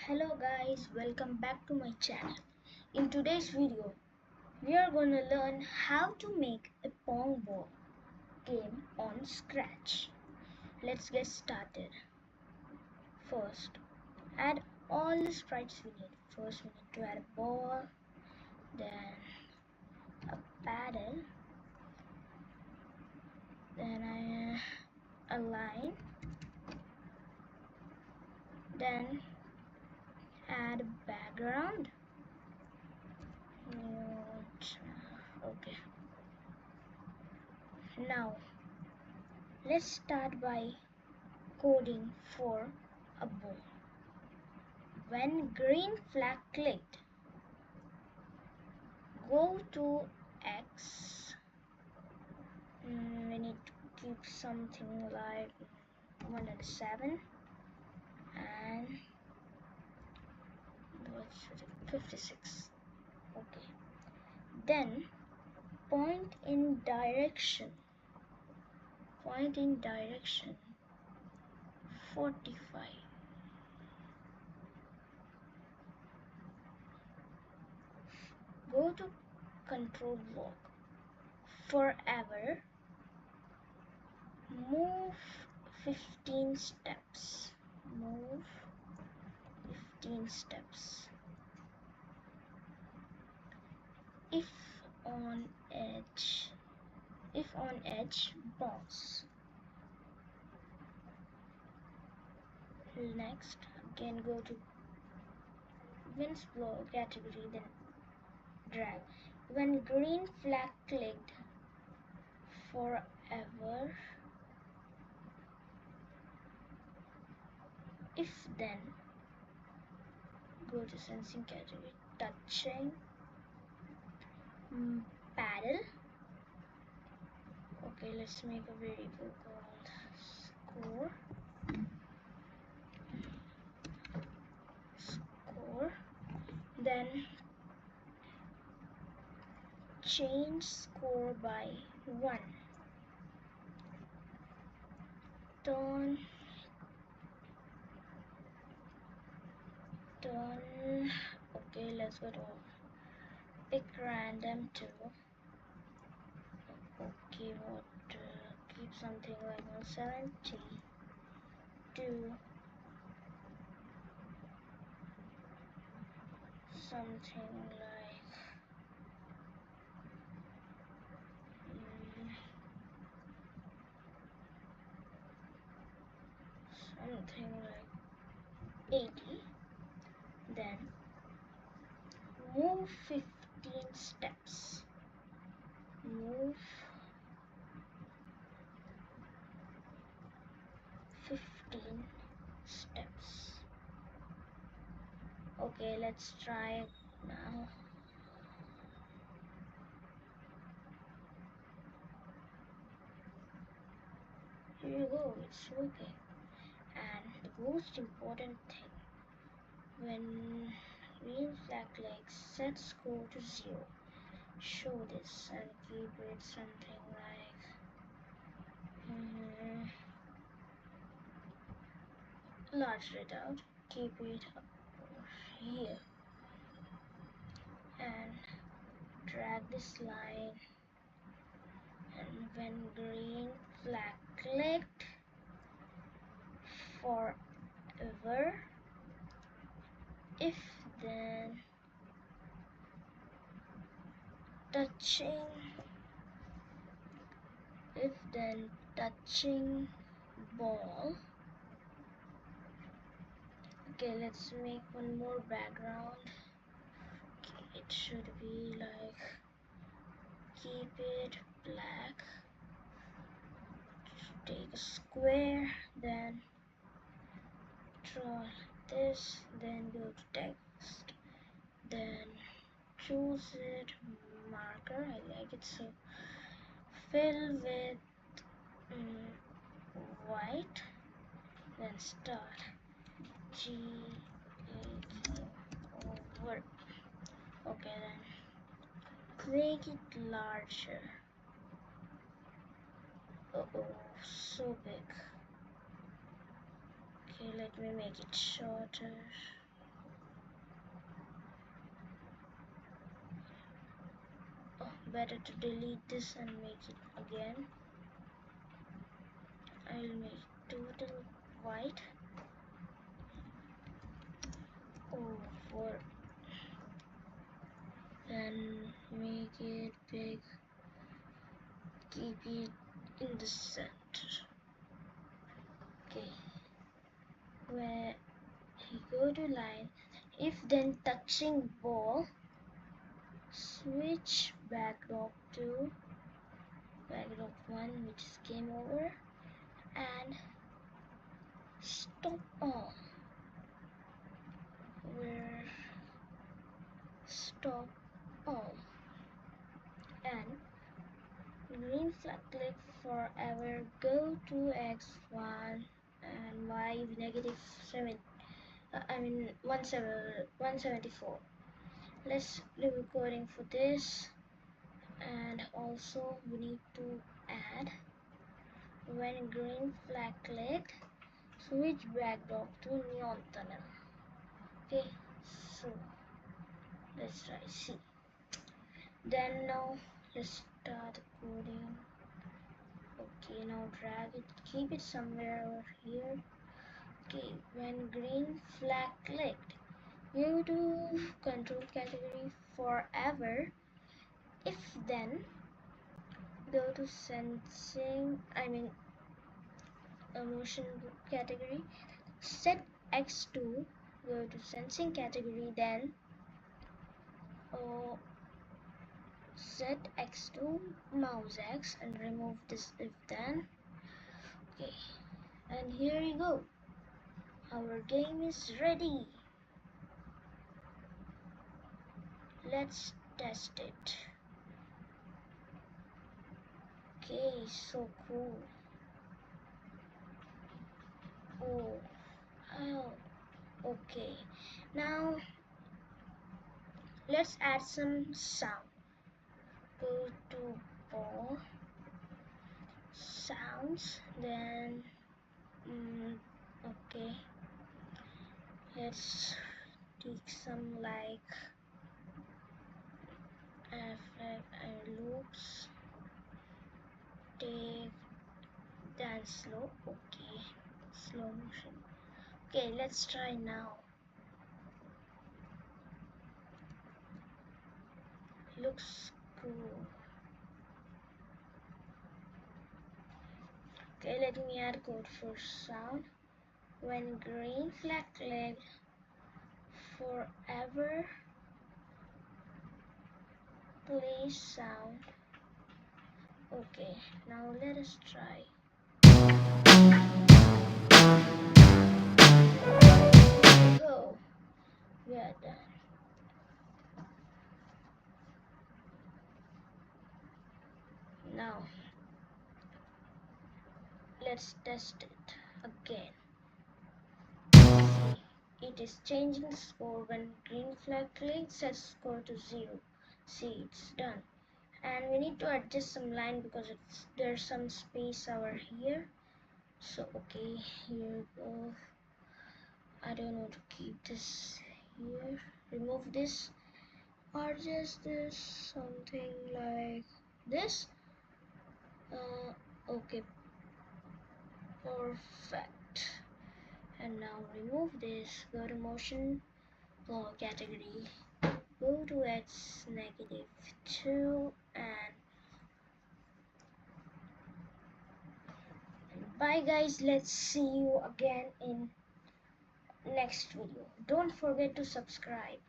Hello guys, welcome back to my channel. In today's video, we are going to learn how to make a Pong Ball game on Scratch. Let's get started. First, add all the sprites we need. First, we need to add a ball, then a paddle, then a line, then add a background. Okay. Now, let's start by coding for a ball. When green flag clicked, go to X. We need to keep something like 107 and what should it 56. Okay. Then point in direction 45. Go to control block forever, move 15 steps. If on edge, bounce. Next, again go to Winds Blow category, then drag. When green flag clicked, forever. If then, go to sensing category, touching, paddle. Okay, let's make a variable called score. Then change score by 1. Turn. Okay, let's go to pick random 2. Okay, keep something like 170. Do something like something like 80. Then move 15 steps. Move 15 steps. Okay, let's try it now. Here you go, it's working. And the most important thing, when green flag clicks, set score to 0. Show this and keep it something like large it out. Keep it here and drag this line. And when green flag clicked, forever. If then touching ball. Okay, let's make one more background. Okay, it should be like, keep it black. Take a square, then draw this, then go to text, then choose it, marker, I like it, so fill with white, then start over. Okay, then make it larger. So big. Okay, let me make it shorter. better to delete this and make it again. I'll make total white. Oh, for and make it big. Keep it in the center. Okay. Where you go to line, if then touching ball, switch backdrop to backdrop 1, which is game over, and stop all. Where stop all, and green flag click forever, go to x1 and y negative 7, 174. Let's do coding for this, and also we need to add when green flag clicked, switch backdrop to neon tunnel. Okay, so let's try see. Then now let's start coding. Okay, now drag it, keep it somewhere over here. Okay, when green flag clicked, go to control category forever. If then go to sensing, motion category, set x2, go to sensing category, then set x2 mouse x and remove this if then. Okay, and here you go, our game is ready. Let's test it. Okay, so cool. Oh, oh, okay. Now let's add some sound. Go to ball sounds, then okay, let's take some like effect and loops. Take dance slow. Okay, slow motion. Okay, let's try now. Looks cool. Okay, let me add code for sound. When green flag clicked, forever play sound. Okay, now let us try. Go. We are done. Now let's test it again. It is changing the score when green flag clicks, sets score to 0. See, it's done. And we need to adjust some line because there's some space over here. So okay, here we go. I don't know to keep this here. Remove this or just this, something like this. Okay, perfect. And now remove this, go to motion category, go to x negative 2, and bye guys. Let's see you again in next video. Don't forget to subscribe.